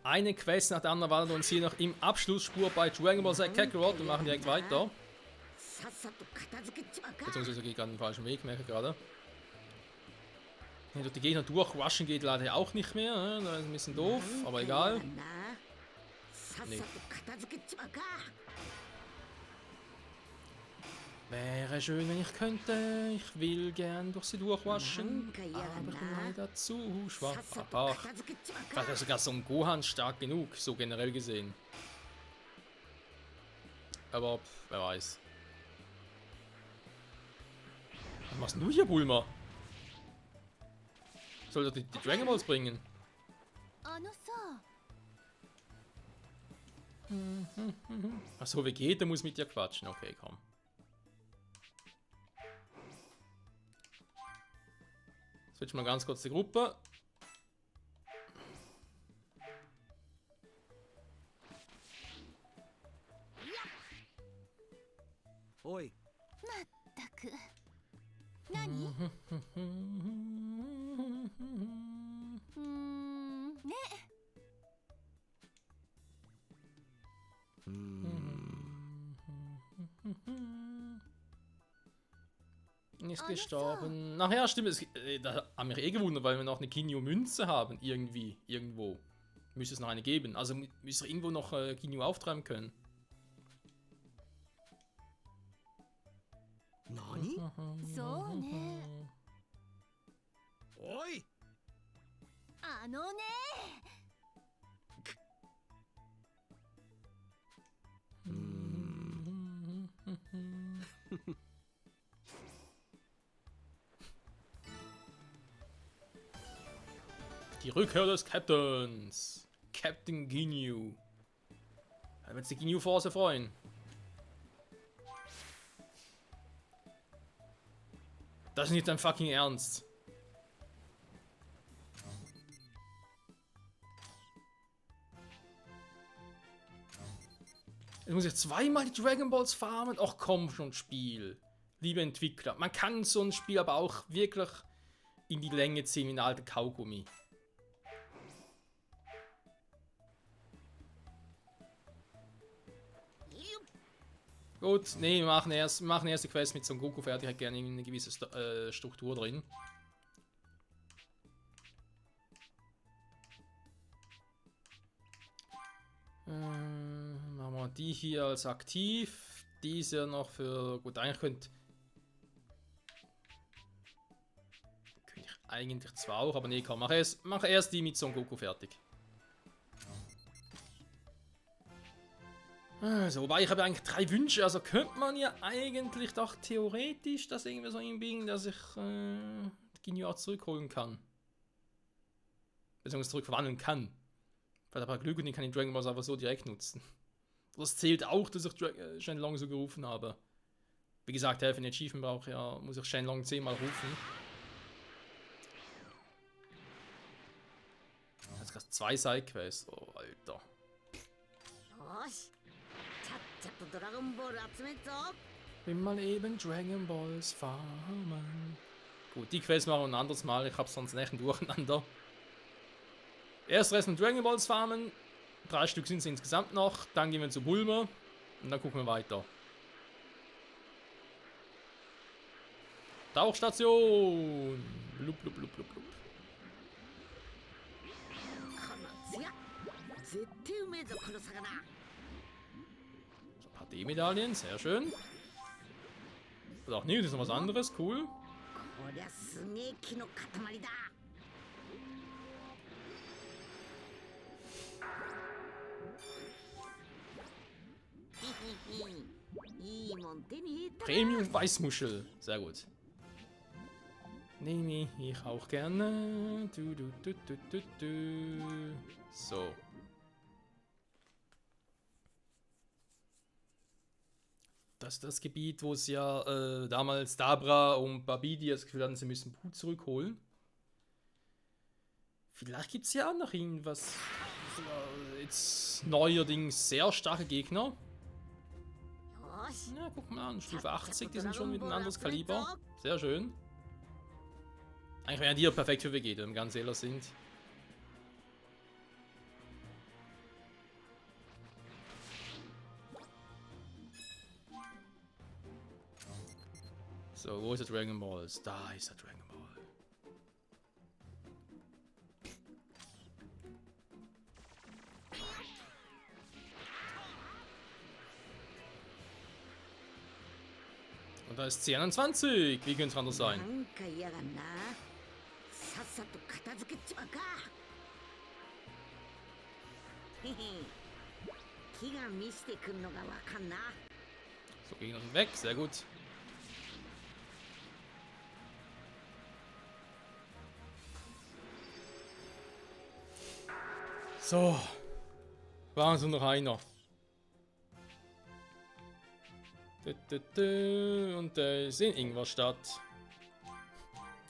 eine Quest nach der anderen wartet uns hier noch im Abschlussspur bei Dragon Ball Z Kakarot und machen direkt weiter. Beziehungsweise geht gerade den falschen Weg, merke ich gerade. Durch die Gegner durchrushen geht leider auch nicht mehr, ne? Das ist ein bisschen doof, aber egal. Nee. Wäre schön, wenn ich könnte. Ich will gern durch sie durchwaschen. Aber ich bin leider zu schwach. Ach, vielleicht ist sogar so ein Gohan stark genug, so generell gesehen. Aber wer weiß. Was machst du hier, Bulma? Soll er die Dragon Balls bringen? Achso, Vegeta muss mit dir quatschen. Okay, komm. Switch mal ganz kurz die Gruppe. Oi. Ist gestorben. Nachher stimmt es. Da haben wir eh gewundert, weil wir noch eine Kinyo-Münze haben. Irgendwie. Irgendwo. Müsste es noch eine geben. Also müsste irgendwo noch Kinyo auftreiben können. Nani? So ne. Oi. Die Rückkehr des Captains. Captain Ginyu. Da wird sich die Ginyu Force freuen. Das ist nicht dein fucking Ernst. Jetzt muss ich zweimal die Dragon Balls farmen? Ach komm schon, Spiel. Liebe Entwickler. Man kann so ein Spiel aber auch wirklich in die Länge ziehen wie ein alter Kaugummi. Gut, nee, wir machen erst die Quest mit Son Goku fertig. Ich hätte gerne eine gewisse Struktur drin. Machen wir die hier als aktiv. Die ist ja noch für... Gut, eigentlich könnte ich eigentlich zwar auch, aber nee, komm, mach erst die mit Son Goku fertig. Also, wobei ich habe eigentlich 3 Wünsche, also könnte man ja eigentlich doch theoretisch das irgendwie so hinbiegen, dass ich Ginyu auch zurückholen kann. Beziehungsweise zurückverwandeln kann. Vielleicht habe ich Glück und ich kann den Dragon Balls einfach so direkt nutzen. Das zählt auch, dass ich Shenlong so gerufen habe. Wie gesagt, für den Achievement brauche ja, muss ich Shenlong 10-mal rufen. Jetzt gab es 2 Sidequests. Oh, Alter. Bin mal eben Dragon Balls farmen. Gut, die Quest machen wir ein anderes Mal. Ich hab's sonst echt ein Durcheinander. Erst Rest mit Dragon Balls farmen. 3 Stück sind es insgesamt noch. Dann gehen wir zu Bulma. Und dann gucken wir weiter. Tauchstation. Blub, blub, blub, blub, blub. So, HD-Medaillen, sehr schön. Und auch nicht, das ist noch was anderes, cool. Premium Weißmuschel, sehr gut. Nehme ich auch gerne. So. Das ist das Gebiet, wo es ja damals Dabra und Babidi das Gefühl hatten, sie müssen Blut zurückholen. Vielleicht gibt es ja auch noch irgendwas. Jetzt neuerdings sehr starke Gegner. Ja, guck mal an, Stufe 80, die sind schon mit ein anderes Kaliber. Sehr schön. Eigentlich wären die ja perfekt für Vegeta, wenn wir ganz ehrlich sind. So, wo ist der Dragon Balls? Da ist der Dragon Ball. Und da ist C21. Wie könnte es anders sein? なんか嫌がんな。さっさと片付けちまうか。へへ。木が見せてくんのがわかんな。 So, Gegner sind weg. Sehr gut. So. War es noch einer. Und der ist in Ingolstadt.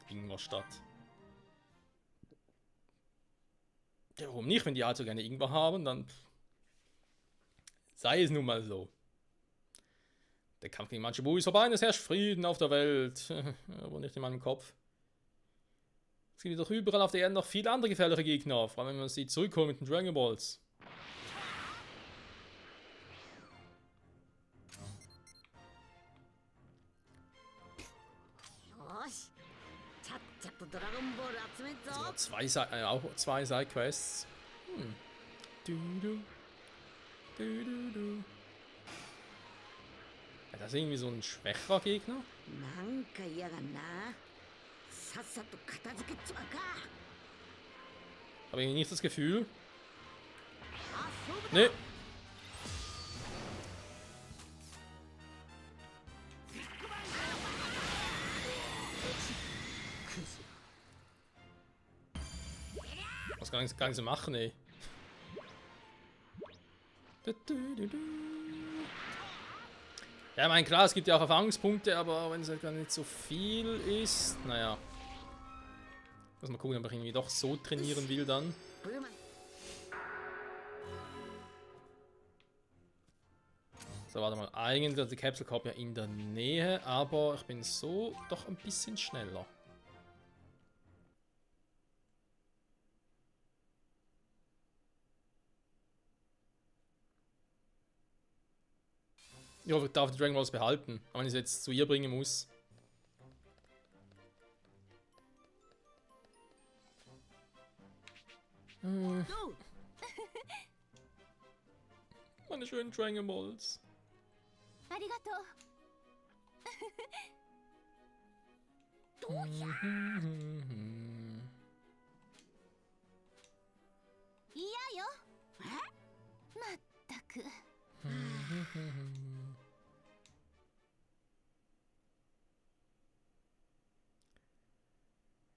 Ingolstadt. Ja, warum nicht? Wenn die also gerne Ingwer haben, dann sei es nun mal so. Der Kampf gegen Manchu ist vorbei und es herrscht Frieden auf der Welt. Aber nicht in meinem Kopf. Es gibt doch überall auf der Erde noch viele andere gefährliche Gegner. Vor allem, wenn man sie zurückholt mit den Dragon Balls. So, auch zwei Sidequests. Ja, das ist irgendwie so ein schwächerer Gegner. Habe irgendwie nicht das Gefühl. Nee. Was kann ich so machen, ey? Ja, ich meine, klar, es gibt ja auch Erfahrungspunkte, aber wenn es halt gar nicht so viel ist, naja. Muss mal gucken, ob ich irgendwie doch so trainieren will dann. So, warte mal. Eigentlich ist die Capsule Corp ja in der Nähe, aber ich bin so doch ein bisschen schneller. Ich hoffe, ich darf die Dragon Balls behalten, aber wenn ich sie jetzt zu ihr bringen muss. Meine schönen Dragon Balls. Arigato. Ja, yo. Mattaku.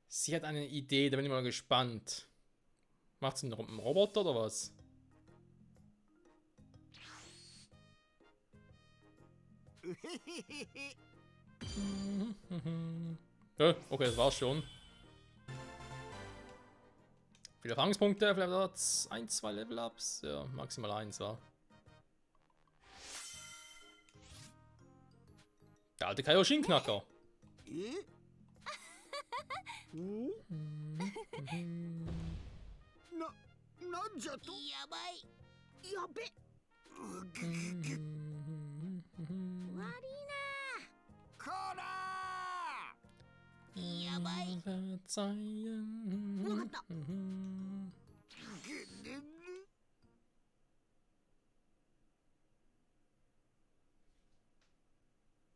Sie hat eine Idee, da bin ich mal gespannt. Macht sie einen Roboter oder was? Ja, okay, das war's schon. Viele Erfahrungspunkte, vielleicht hat es 1, 2 Level-Ups. Ja, maximal 1, ja. Der alte Kaioshin-Knacker.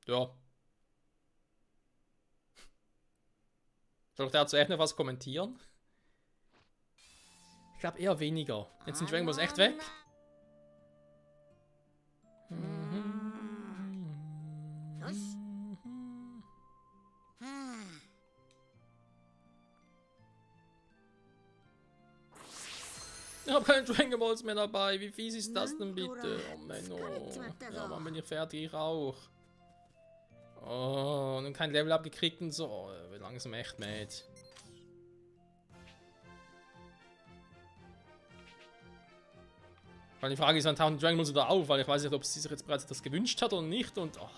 Ja. Soll ich dazu echt noch was kommentieren? Ich glaube eher weniger. Jetzt sind Dragon Balls echt weg. Ich habe keine Dragon Balls mehr dabei. Wie fies ist das denn bitte? Oh Menno. Ja, wann bin ich fertig? Ich auch. Oh, und kein Level abgekriegt und so. Oh, wird langsam echt mad. Weil die Frage ist, wann tauchen die Dragon Balls wieder auf? Weil ich weiß nicht, ob sie sich jetzt bereits das gewünscht hat oder nicht. Und oh,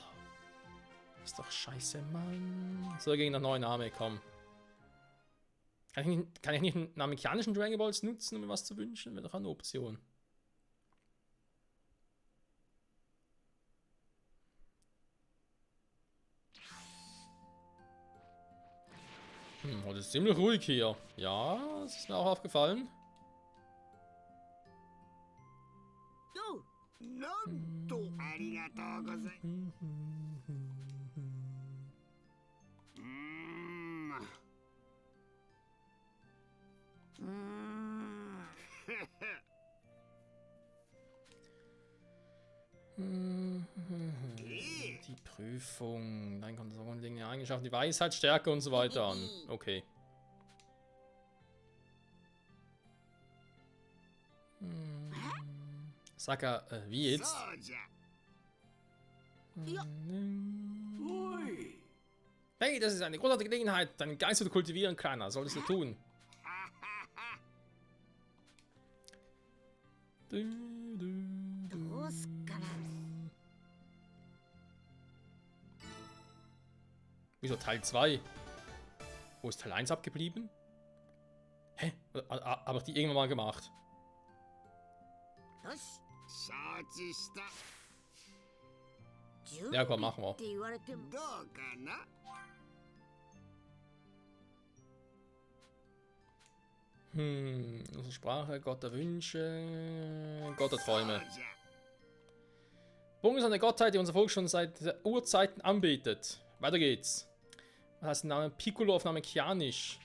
ist doch scheiße, Mann. So, gegen den neuen Name, komm. Kann ich nicht einen amerikanischen Dragon Balls nutzen, um mir was zu wünschen? Wäre doch eine Option. Das ist ziemlich ruhig hier. Ja, das ist mir auch aufgefallen. よなんとありがとうございDie Prüfung. Dann kommt so grundlegende Eigenschaften, die Weisheit, Stärke und so weiter an. Okay. Saka, wie jetzt? そうじゃ Hey, das ist eine großartige Gelegenheit, deinen Geist zu kultivieren, Kleiner. Solltest du tun. Wieso Teil 2? Wo ist Teil 1 abgeblieben? Hä? Aber die irgendwann mal gemacht. よし承知した Ja, komm, machen wir. って言われてもどうかな Unsere Sprache, Gott der Wünsche, Gott der そう Träume. じゃ Bunga ist eine Gottheit, die unser Volk schon seit Urzeiten anbetet. Weiter geht's. Was heißt der Name? Piccolo auf Namekianisch.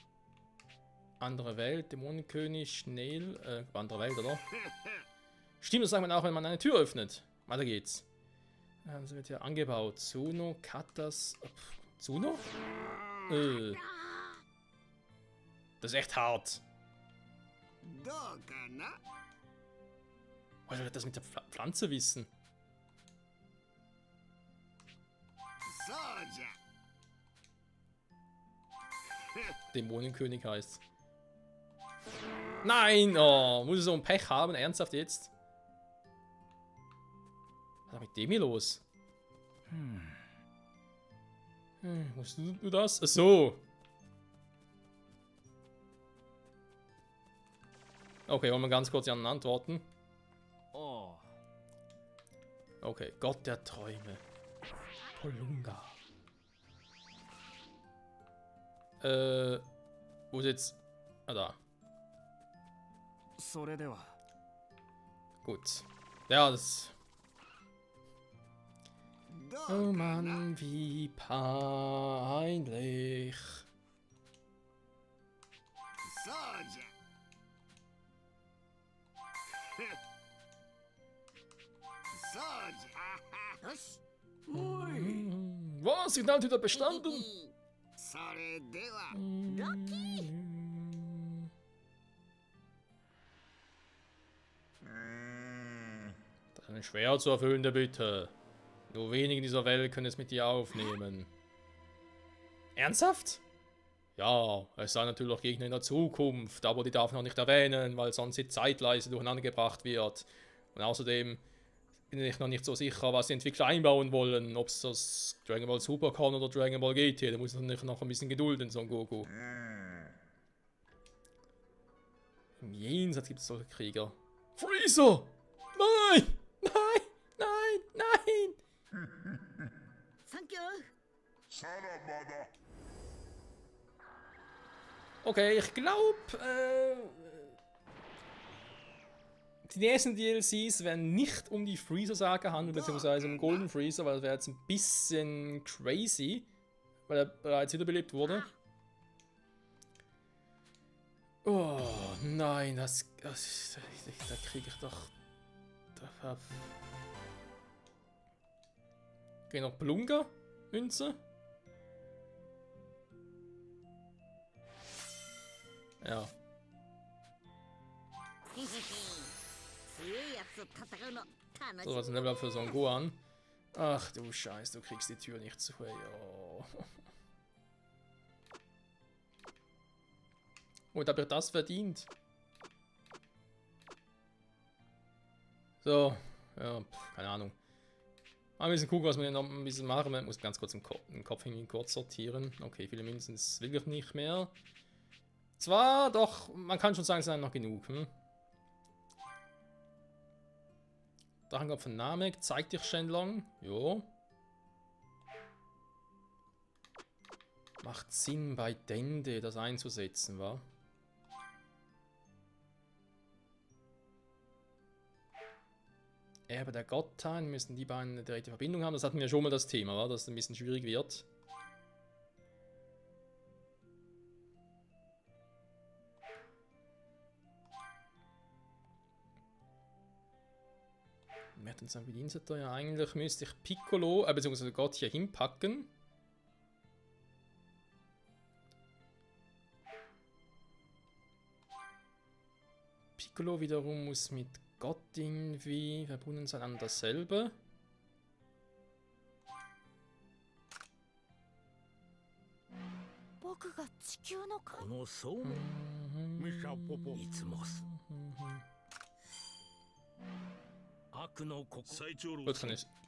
Andere Welt, Dämonenkönig, Schnell, andere Welt, oder? Stimmt, das sagt man auch, wenn man eine Tür öffnet. Weiter geht's. Das wird hier angebaut. Zuno, Katas. Zuno? Das ist echt hart. どうかな Woher soll das mit der Pflanze wissen? そうじゃ Dämonenkönig heißt. Nein! Oh, muss ich so ein Pech haben? Ernsthaft jetzt? Was ist mit dem hier los? Musst du das? Ach so. Okay, wollen wir ganz kurz die anderen antworten. Oh. Okay, Gott der Träume. Polunga. Wo ist jetzt? Ah, da. それでは Gut. Ja, das. ど Oh うかな Mann, wie peinlich. そうじゃそうじゃよし Was? Signaltüter bestanden? それでは Das ist eine schwer zu erfüllende Bitte. Nur wenige in dieser Welt können es mit dir aufnehmen. Ernsthaft? Ja, es sei natürlich auch Gegner in der Zukunft, aber die darf man auch nicht erwähnen, weil sonst die Zeitleiste durcheinandergebracht wird. Und außerdem bin ich noch nicht so sicher, was die Entwickler einbauen wollen. Ob es das Dragon Ball Super kann oder Dragon Ball GT. Da muss ich noch ein bisschen gedulden, Son Goku. Im Jenseits gibt es solche Krieger. Freezer! Nein! Nein! Nein! Nein! サンキュー Okay, ich glaube, die nächsten DLCs werden nicht um die Freezer-Saga handeln, beziehungsweise um Golden Freezer, weil das wäre jetzt ein bisschen crazy, weil er bereits wiederbelebt wurde. Oh nein, da kriege ich doch... Okay, noch Plunga, Münze. Ja. 強いやつと戦うの楽し So, was ein Level Up für Son Gohan. Ach du Scheiß, du kriegst die Tür nicht zu. Oh. Und hab ich das verdient? So, ja, keine Ahnung. Mal ein bisschen gucken, was wir noch ein bisschen machen. Ich muss ganz kurz den Kopf irgendwie kurz sortieren. Okay, viele Münzen ist wirklich nicht mehr. Zwar, doch, man kann schon sagen, es sind noch genug. Drachenkopf von Namek, zeig dich Shenlong. Jo. Macht Sinn, bei Dende das einzusetzen, wa? Erbe der Gottheit, müssen die beiden eine direkte Verbindung haben. Das hatten wir schon mal das Thema, wa? Dass es ein bisschen schwierig wird. Wer hat denn sein Bediensteter? Ja, eigentlich müsste ich Piccolo, beziehungsweise Gott hier hinpacken. Piccolo wiederum muss mit Gott irgendwie verbunden sein an dasselbe.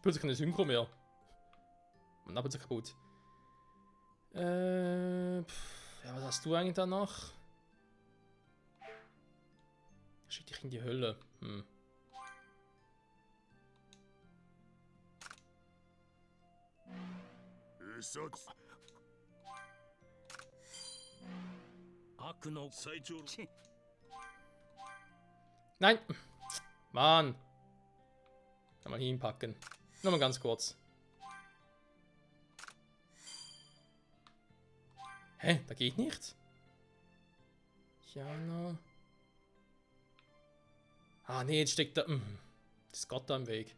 Plötzlich keine Synchro mehr. Mein Name ist kaputt. Ja, was hast du eigentlich danach? Schick dich in die Hölle. Nein! Mann! Kann man hier hinpacken. Nur mal ganz kurz. Hä? Da geht nicht? Jana. Ah, nee, jetzt steckt da. Das Gott da im Weg.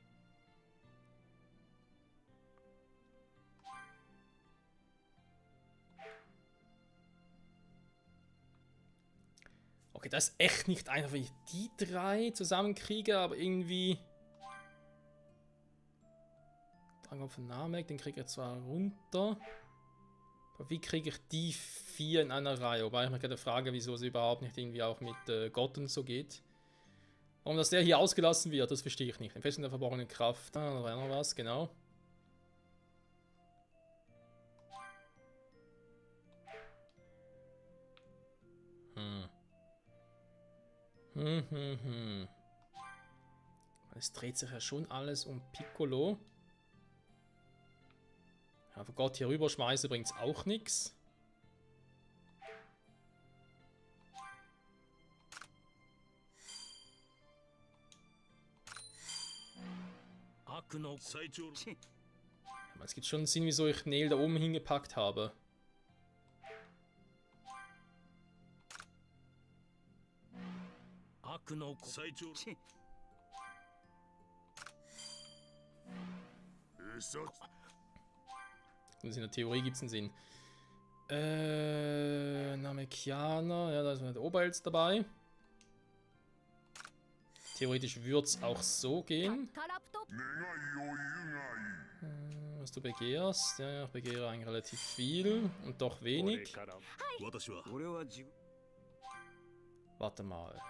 Okay, das ist echt nicht einfach, wenn ich die drei zusammenkriege, aber irgendwie. Drang von Namek, den kriege ich zwar runter. Aber wie kriege ich die 4 in einer Reihe? Wobei ich mir gerade frage, wieso es überhaupt nicht irgendwie auch mit Gott und so geht. Warum dass der hier ausgelassen wird, das verstehe ich nicht. Ein Festung der verborgenen Kraft. Ah, da war noch was, genau. Es dreht sich ja schon alles um Piccolo. Aber Gott hier rüber schmeißen bringt es auch nichts. Aber es gibt schon einen Sinn, wieso ich Neil da oben hingepackt habe. In der Theorie gibt es einen Sinn. Namekianer, ja, da ist der Oberheld dabei. Theoretisch würde es auch so gehen. Was du begehrst, ja, ich begehre eigentlich relativ viel und doch wenig. Warte mal.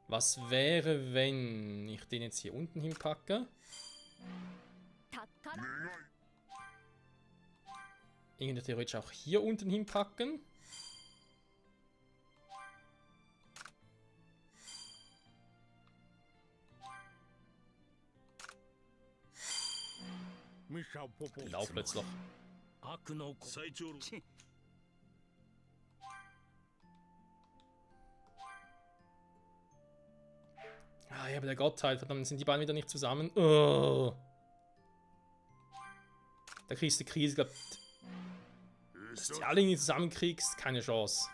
Was wäre, wenn ich den jetzt hier unten hinpacke? Irgendwie theoretisch auch hier unten hinpacken. Laufplatzloch. Ah ja, aber der Gottheit, verdammt, sind die beiden wieder nicht zusammen. Oh. Da kriegst du Krise, glaub, dass du alle nicht zusammenkriegst, keine Chance.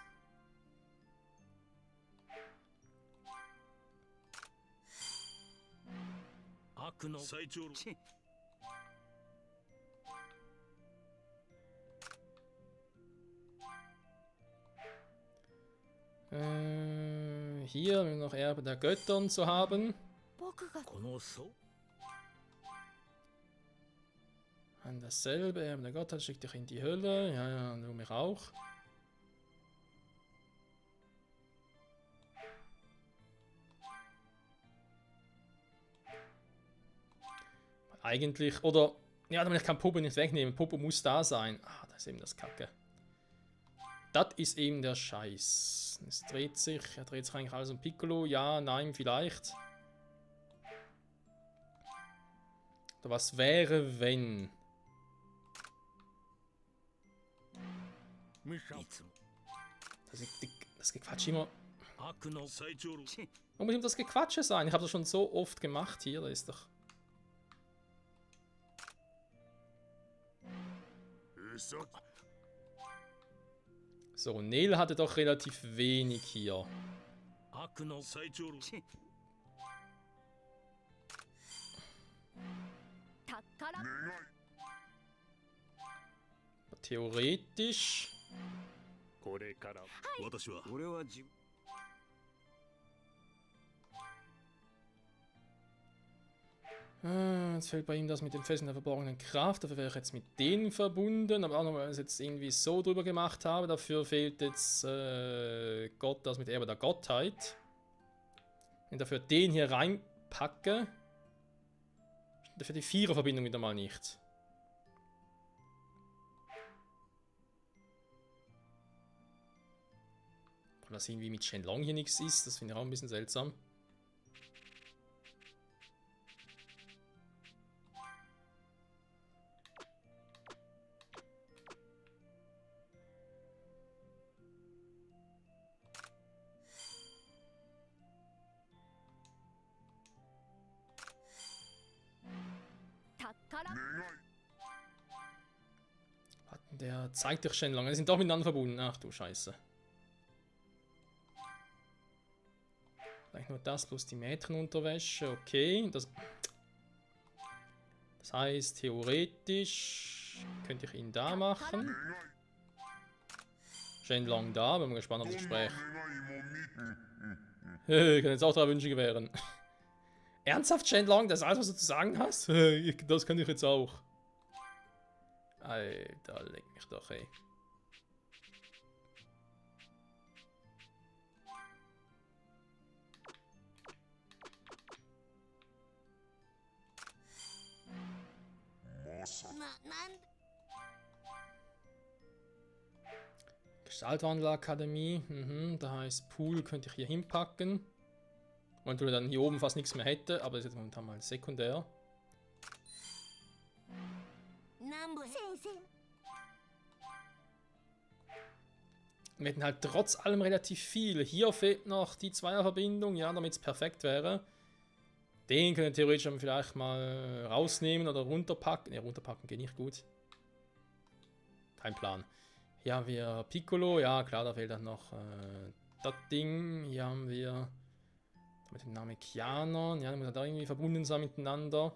Hier noch Erbe der Göttern zu haben. An dasselbe, Erbe der Gottheit, schickt dich in die Hölle. Ja, ja, du mich auch. Eigentlich, oder, ja, ich kann Popo nicht wegnehmen. Popo muss da sein. Ah, das ist eben das Kacke. Das ist eben der Scheiß. Es dreht sich, er dreht sich eigentlich alles um Piccolo. Ja, nein, vielleicht. Oder was wäre, wenn? Das Gequatsch immer. Unbedingt das Gequatsche sein. Ich habe das schon so oft gemacht hier. Da ist doch. So, Neil hatte doch relativ wenig hier. Theoretisch. Jetzt fällt bei ihm das mit dem Fesseln der verborgenen Kraft. Dafür wäre ich jetzt mit denen verbunden. Aber auch noch, weil ich es jetzt irgendwie so drüber gemacht habe. Dafür fehlt jetzt Gott, das mit Erbe der Gottheit. Wenn ich dafür den hier reinpacke. Dafür die Vierer-Verbindung wieder mal nicht. Und dass irgendwie mit Shenlong hier nichts ist, das finde ich auch ein bisschen seltsam. Der zeigt doch Shenlong. Die sind doch miteinander verbunden. Ach du Scheiße. Vielleicht nur das plus die Mädchenunterwäsche. Okay. Das heißt, theoretisch könnte ich ihn da machen. Shenlong da. Bin mal gespannt auf das Gespräch. Ich kann jetzt auch 3 Wünsche gewähren. Ernsthaft, Shenlong? Das ist alles, was du zu sagen hast? Das kann ich jetzt auch. Alter, leck mich doch, ey. Gestaltwandelakademie. Da heißt Pool könnte ich hier hinpacken. Und du dann hier oben fast nichts mehr hätte, aber das ist jetzt momentan mal sekundär. Wir hätten halt trotz allem relativ viel. Hier fehlt noch die Zweierverbindung, ja, damit es perfekt wäre. Den können wir theoretisch vielleicht mal rausnehmen oder runterpacken. Ne, runterpacken geht nicht gut. Kein Plan. Hier haben wir Piccolo, ja klar, da fehlt dann noch das Ding. Hier haben wir mit dem Namen Kianon, ja, da muss er da irgendwie verbunden sein miteinander.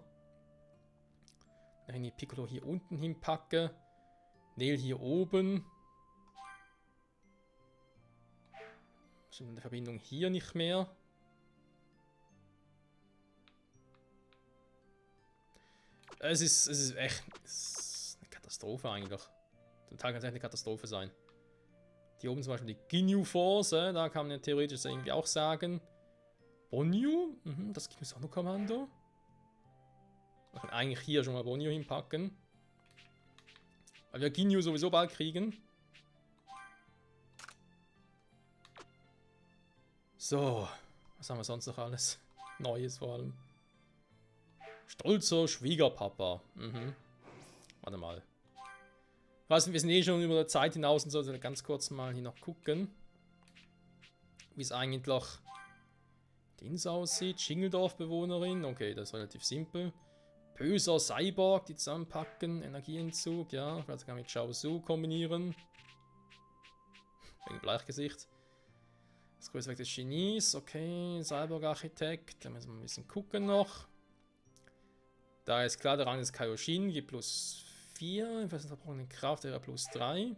Wenn ich Piccolo hier unten hinpacke, Neil hier oben. Stimmt in der Verbindung hier nicht mehr. Es ist echt eine Katastrophe eigentlich. Zum Teil kann es echt eine Katastrophe sein. Hier oben zum Beispiel die Ginyu Force, da kann man ja theoretisch irgendwie auch sagen. Bonyu, das gibt es auch noch Kommando. Man kann eigentlich hier schon mal Bonyu hinpacken. Weil wir Ginyu sowieso bald kriegen. So, was haben wir sonst noch alles? Neues vor allem. Stolzer Schwiegerpapa. Warte mal. Wir sind eh schon über der Zeit hinaus und so, also ganz kurz mal hier noch gucken. Wie es eigentlich Dings aussieht. Schingeldorf-Bewohnerin. Okay, das ist relativ simpel. Böser Cyborg, die zusammenpacken. Energieentzug, ja. Vielleicht kann man mit Shao Su kombinieren. Wegen Bleichgesicht. Das Größenweg des Genies. Okay, Cyborg-Architekt. Da müssen wir ein bisschen gucken noch. Da ist klar, der Rang des Kaioshin gibt plus 4. Ich weiß nicht, verbrochene Kraft wäre plus 3.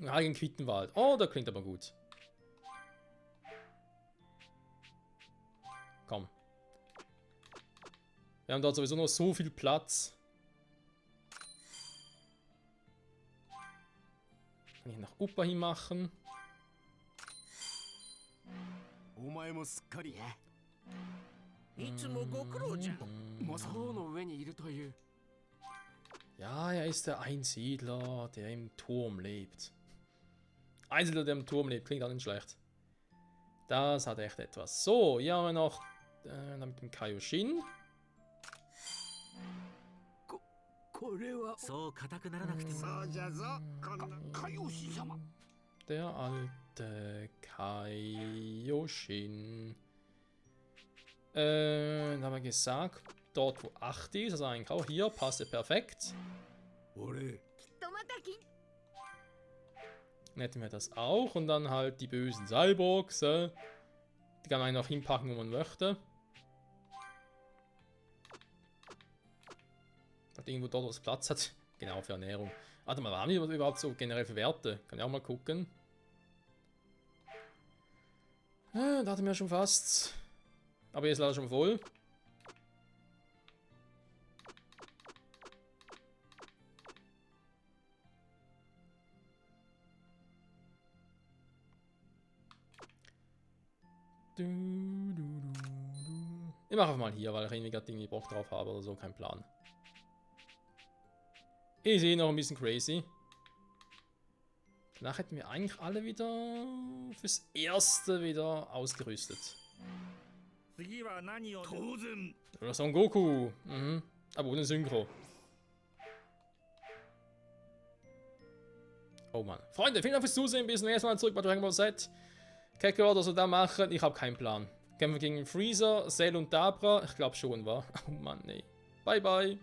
Heiligen Quittenwald. Oh, der klingt aber gut. Komm. Wir haben dort sowieso noch so viel Platz. Kann ich nach Uppa hin machen. Ja, er ist der Einsiedler, der im Turm lebt. Einsiedler, der im Turm lebt, klingt auch nicht schlecht. Das hat echt etwas. So, hier haben wir noch Dann mit dem Kaioshin. これはそう硬くならなくてもそうじゃぞこの海王子様 Der alte Kaioshin. Dann haben wir gesagt, dort wo 8 ist, also eigentlich auch hier, passt perfekt. 俺 とまたき Dann hätten wir das auch und dann halt die bösen Cyborgs. Die kann man noch hinpacken, wo man möchte. Halt irgendwo dort, wo es Platz hat. Genau, für Ernährung. Warte mal, was haben die überhaupt so generell für Werte? Kann ich auch mal gucken. Da hatten wir schon fast. Aber jetzt leider schon voll. Ich mache einfach mal hier, weil ich irgendwie gerade irgendwie Bock drauf habe oder so, kein Plan. Ich sehe noch ein bisschen crazy. Danach hätten wir eigentlich alle wieder fürs Erste wieder ausgerüstet. 次は何を当然 Oder Son Goku. Mhm. Aber ohne Synchro. Oh Mann. Freunde, vielen Dank fürs Zusehen. Bis zum nächsten Mal zurück bei Dragon Ball Z. Kakarot, was wir da machen, ich habe keinen Plan. Kämpfen wir gegen Freezer, Cell und Dabra? Ich glaube schon, war. Oh Mann, nee. Bye, bye.